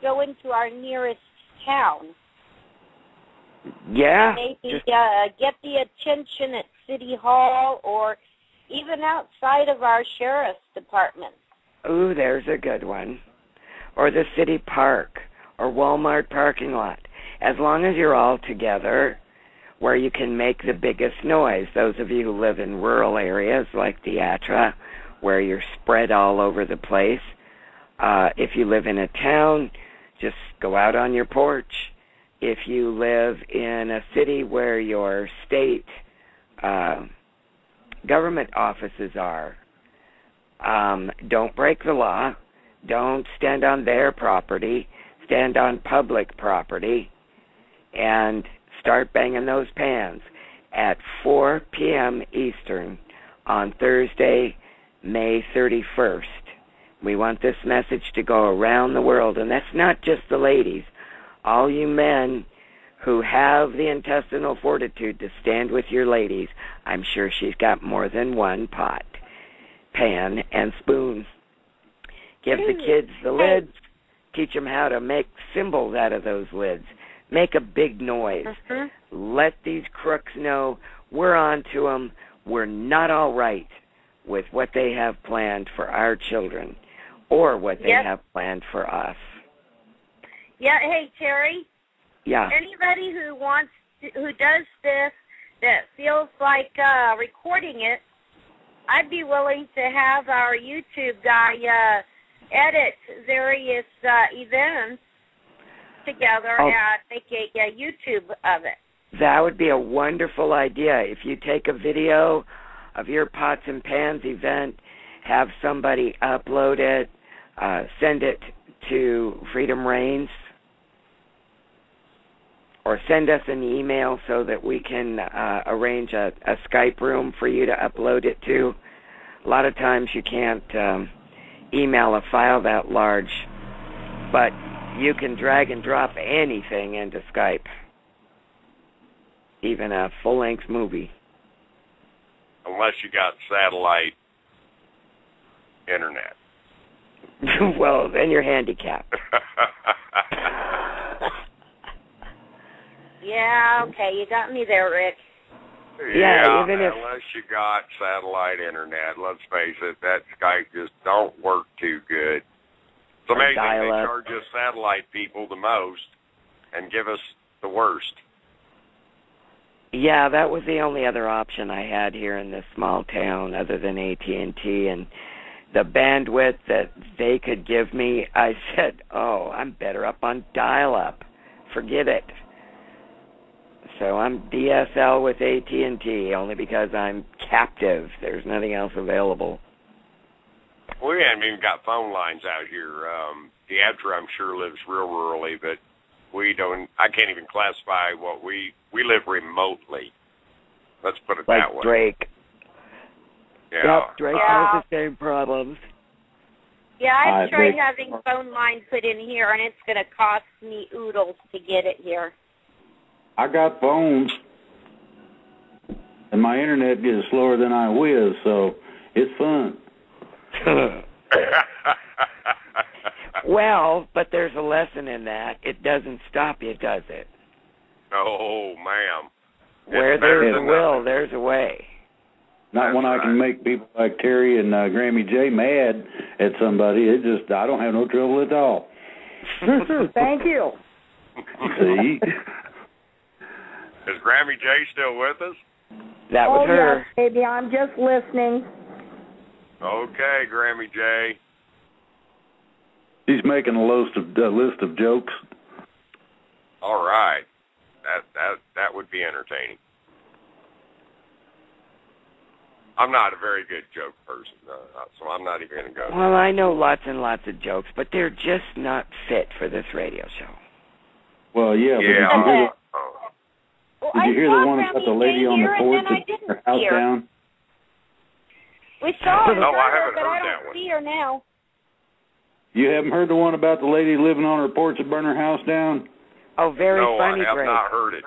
go into our nearest town. Yeah. Maybe get the attention at City Hall or even outside of our sheriff's department. Ooh, there's a good one. Or the city park or Walmart parking lot. As long as you're all together where you can make the biggest noise. Those of you who live in rural areas like Diatra, where you're spread all over the place. If you live in a town, just go out on your porch. If you live in a city where your state government offices are, don't break the law. Don't stand on their property. Stand on public property and start banging those pans at 4 p.m. Eastern on Thursday, May 31st. We want this message to go around the world, and that's not just the ladies. All you men who have the intestinal fortitude to stand with your ladies, I'm sure she's got more than one pot, pan, and spoon. Give the kids the lids. Teach them how to make symbols out of those lids. Make a big noise. Let these crooks know we're on to them. We're not all right with what they have planned for our children or what they have planned for us. Yeah, hey, Terry. Yeah. Anybody who does this, that feels like recording it, I'd be willing to have our YouTube guy edit various events together and make a YouTube of it. That would be a wonderful idea. If you take a video of your Pots and Pans event, have somebody upload it, send it to Freedom Reigns, or send us an email so that we can arrange a Skype room for you to upload it to. A lot of times you can't email a file that large, but you can drag and drop anything into Skype, even a full-length movie. Unless you got satellite internet. Well, then you're handicapped. Yeah, okay, you got me there, Rick. Yeah, even unless you got satellite internet, let's face it, that Skype just don't work too good. It's amazing they charge us satellite people the most and give us the worst. Yeah, that was the only other option I had here in this small town other than AT&T, and the bandwidth that they could give me, I said, I'm better up on dial-up. Forget it. So I'm DSL with AT&T only because I'm captive. There's nothing else available. We haven't even got phone lines out here. Diatra, I'm sure, lives real rurally, but we don't. I can't even classify what we live remotely. Let's put it that way. Like Drake. Yeah. Yep, Drake has the same problems. Yeah, I've tried having phone lines put in here, and it's going to cost me oodles to get it here. I got phones, and my internet gets slower than I whiz, so it's fun. Well, but there's a lesson in that. It doesn't stop you, does it? Oh, ma'am. Where there's a will, there's a way. Not when I can make people like Terry and Grammy J mad at somebody. I don't have no trouble at all. Thank you. See? Is Grammy J still with us? That was her. Yes, baby, I'm just listening. Okay, Grammy J. She's making a list of jokes. All right. That would be entertaining. I'm not a very good joke person, so I'm not even going to go. Well, I know lots and lots of jokes, but they're just not fit for this radio show. Well, yeah. Yeah. Did you hear the one about the lady on the porch with her house down? We saw her, no, I haven't but heard I that don't one. see her now. You haven't heard the one about the lady living on her porch that burned her house down? Oh, very funny, No, I have Greg. not heard it.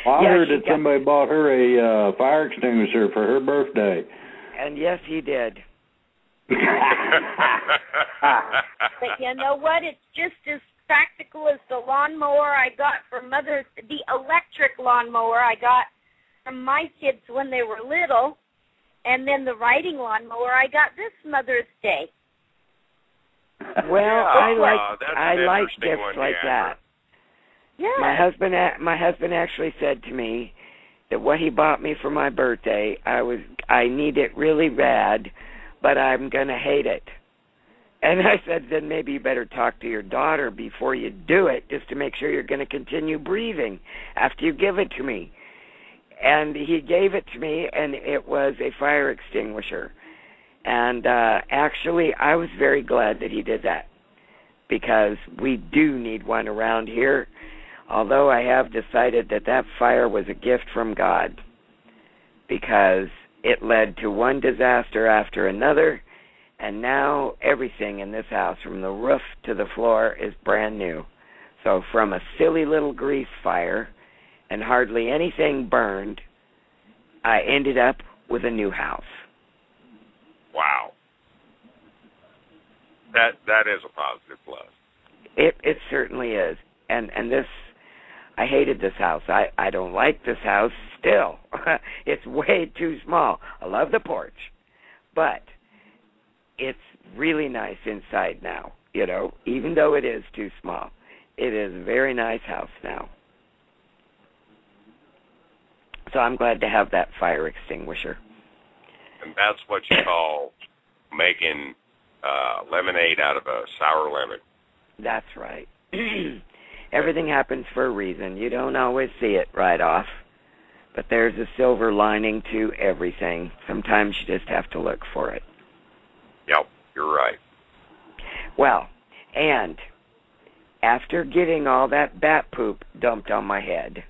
Well, I heard that somebody bought her a fire extinguisher for her birthday. And yes, he did. But you know what? It's just as practical as the lawnmower I got from the electric lawnmower I got from my kids when they were little, and then the riding lawnmower I got this Mother's Day. Well, yeah, I like gifts like that. Yeah. My husband actually said to me that what he bought me for my birthday, I need it really bad, but I'm going to hate it. And I said, then maybe you better talk to your daughter before you do it, just to make sure you're going to continue breathing after you give it to me. And he gave it to me, and it was a fire extinguisher. And actually, I was very glad that he did that, because we do need one around here, although I have decided that fire was a gift from God, because it led to one disaster after another, and now everything in this house, from the roof to the floor, is brand new. So from a silly little grease fire and hardly anything burned, I ended up with a new house. Wow. That is a positive plus. It certainly is. And this, I hated this house. I don't like this house still. It's way too small. I love the porch. But it's really nice inside now, even though it is too small. It is a very nice house now. So I'm glad to have that fire extinguisher. And that's what you call making lemonade out of a sour lemon. That's right. Everything happens for a reason. You don't always see it right off. But there's a silver lining to everything. Sometimes you just have to look for it. Yep, you're right. Well, and after getting all that bat poop dumped on my head,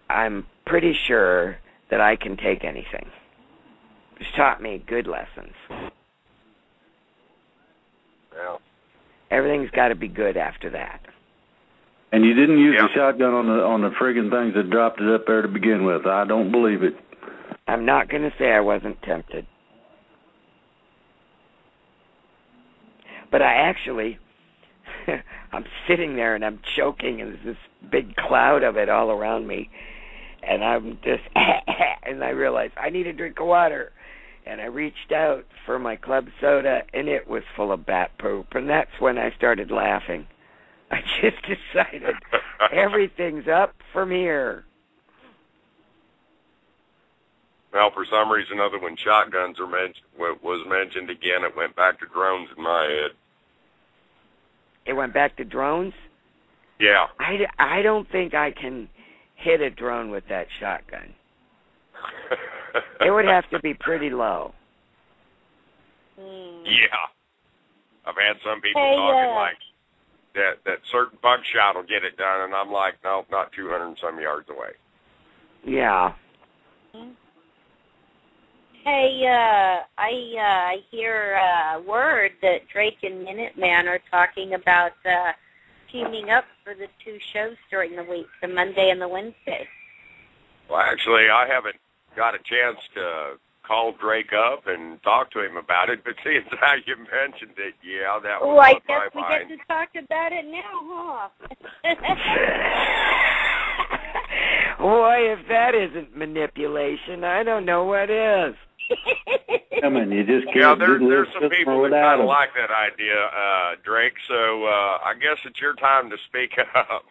I'm pretty sure that I can take anything. It's taught me good lessons. Well, everything's got to be good after that. And you didn't use the shotgun on the friggin' things that dropped it up there to begin with. I don't believe it. I'm not going to say I wasn't tempted. But I actually, I'm sitting there and I'm choking, and there's this big cloud of it all around me. And I'm just, and I realized I need a drink of water. And I reached out for my club soda, and it was full of bat poop. And that's when I started laughing. I just decided everything's up from here. Well, for some reason other, when shotguns was mentioned again, it went back to drones in my head. It went back to drones? Yeah. I don't think I can hit a drone with that shotgun. It would have to be pretty low. Yeah. I've had some people talking like that certain buckshot will get it done, and I'm like, no, not 200 and some yards away. Yeah. Hey, I hear word that Drake and Minuteman are talking about teaming up for the two shows during the week, the Monday and the Wednesday. Well, actually, I haven't got a chance to call Drake up and talk to him about it, but seeing how you mentioned it, yeah, that was I on my guess we mind. get to talk about it now, huh? Boy, if that isn't manipulation, I don't know what is. I mean, you just can't there's some people that kind of like that idea, Drake, so I guess it's your time to speak up.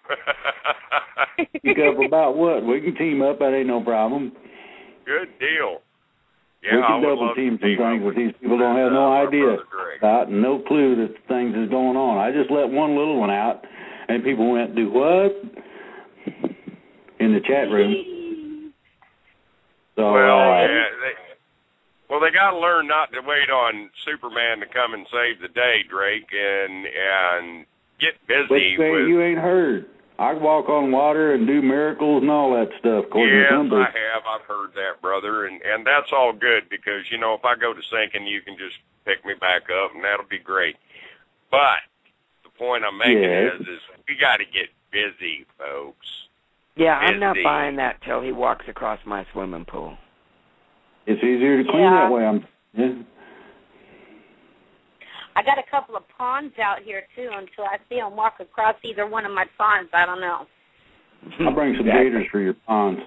Speak up about what? We can team up, that ain't no problem. Good deal. Yeah, we can double team some things with these people don't have no idea about and no clue that things is going on. I just let one little one out, and people went, do what? In the chat room. So, they got to learn not to wait on Superman to come and save the day, Drake, and get busy. But you ain't heard. I walk on water and do miracles and all that stuff. Yes, I have. I've heard that, brother, and that's all good because, if I go to sinking, you can just pick me back up, and that'll be great. But the point I'm making is we got to get busy, folks. Yeah, I'm not buying that till he walks across my swimming pool. It's easier to clean that way. I got a couple of ponds out here, too, until I see them walk across either one of my ponds. I don't know. I'll bring some gators for your ponds.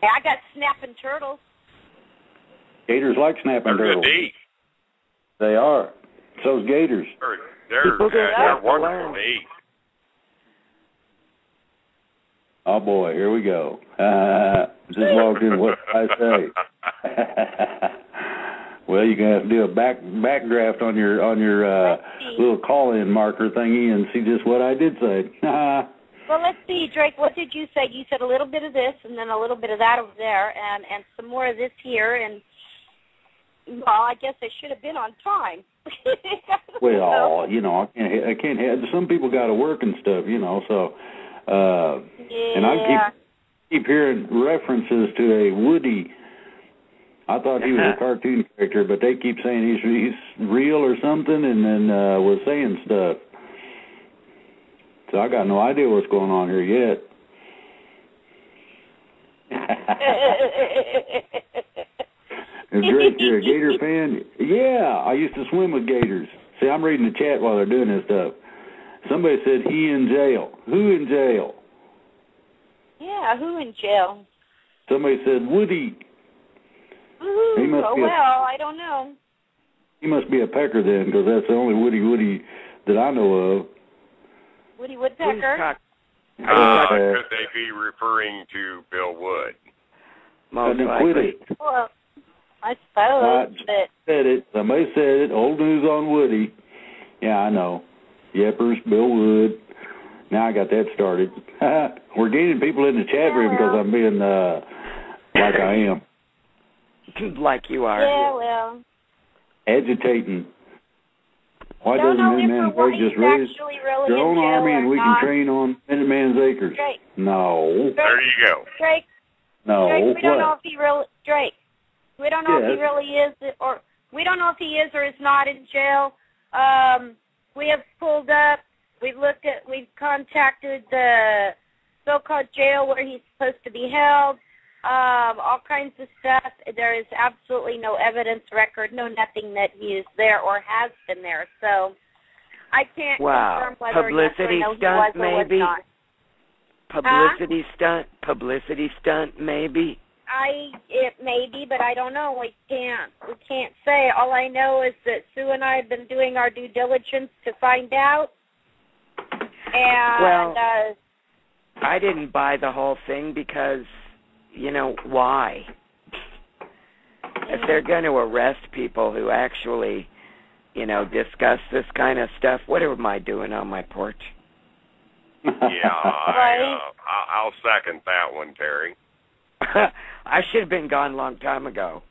Hey, I got snapping turtles. Gators like snapping turtles. They're good to eat. They are. So's gators. They're wonderful to eat. Oh, boy, here we go. Just walked in. What did I say? Well, you're gonna have to do a backdraft on your little call-in marker thingy and see just what I did say. Well, let's see, Drake. What did you say? You said a little bit of this, and then a little bit of that over there, and some more of this here, and well, I guess I should have been on time. Well, you know, I can't have. Some people got to work and stuff, you know. So, yeah. And I keep hearing references to a Woody. I thought he was a cartoon character, but they keep saying he's real or something, and then was saying stuff. So I got no idea what's going on here yet. Is Drake, you're a gator fan? Yeah, I used to swim with gators. See, I'm reading the chat while they're doing this stuff. Somebody said he in jail. Who in jail? Yeah, who in jail? Somebody said Woody. Ooh, He must be I don't know. He must be a pecker then, because that's the only Woody that I know of. Woody Woodpecker? Could they be referring to Bill Wood? Most likely. Well, I suppose that... Said it. Somebody said it. Old news on Woody. Yeah, I know. Yepers, Bill Wood. Now I got that started. We're gaining people in the chat room because I'm being like I am. Like you are. Yeah, well. Agitating. Why doesn't Minuteman's Acres just raise their own army and we can train on Minuteman's Acres? Drake. No. There you go. Drake. No. Drake, we don't know What? if he really... Drake. We don't know if he really is, or we don't know if he is or is not in jail. We have pulled up. We've contacted the so-called jail where he's supposed to be held. All kinds of stuff. There is absolutely no evidence record, nothing that he is there or has been there. So I can't confirm whether Publicity yes or no stunt, he was or maybe? was not. Publicity stunt, maybe? It may be, but I don't know. We can't say. All I know is that Sue and I have been doing our due diligence to find out. And I didn't buy the whole thing because, you know, why? If they're going to arrest people who actually, you know, discuss this kind of stuff, what am I doing on my porch? Yeah, I'll second that one, Terry. I should have been gone a long time ago.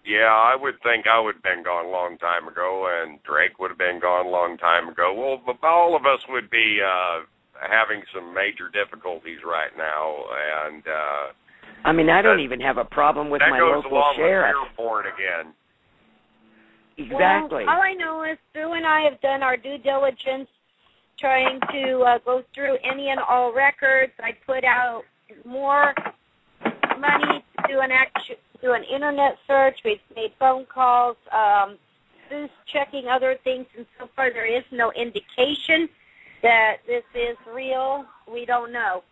Yeah, I would think I would have been gone a long time ago, and Drake would have been gone a long time ago. Well, all of us would be having some major difficulties right now, and I mean, I don't even have a problem with my local sheriff. That goes along with fear porn again. Exactly. Well, all I know is Sue and I have done our due diligence trying to go through any and all records. I put out more money to do an internet search. We've made phone calls. Sue's checking other things, and so far there is no indication that this is real. We don't know.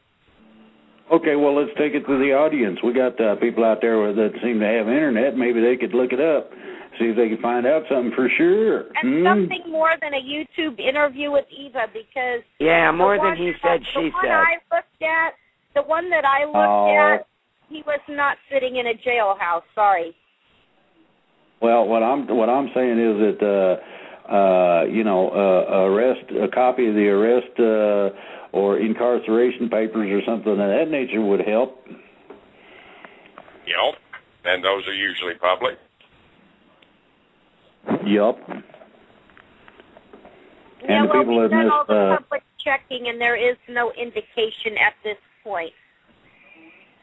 Okay, well, let's take it to the audience. We got people out there that seem to have internet. Maybe they could look it up, see if they can find out something for sure. And something more than a YouTube interview with Eva, because... Yeah, more than he said, she said. The one that I looked at, he was not sitting in a jailhouse. Sorry. Well, what I'm saying is that a copy of the arrest or incarceration papers or something of that nature would help. Yep, and those are usually public. Yep. Yeah, and the people we've that done all missed, the public checking, and there is no indication at this point.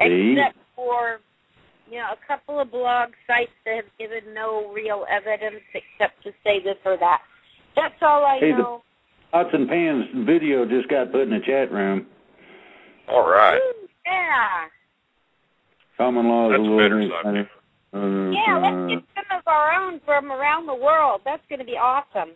Except for, a couple of blog sites that have given no real evidence except to say this or that. That's all I know. The Pots and Pans video just got put in the chat room. All right. Yeah. Common law is a little Yeah, let's get some of our own from around the world. That's going to be awesome.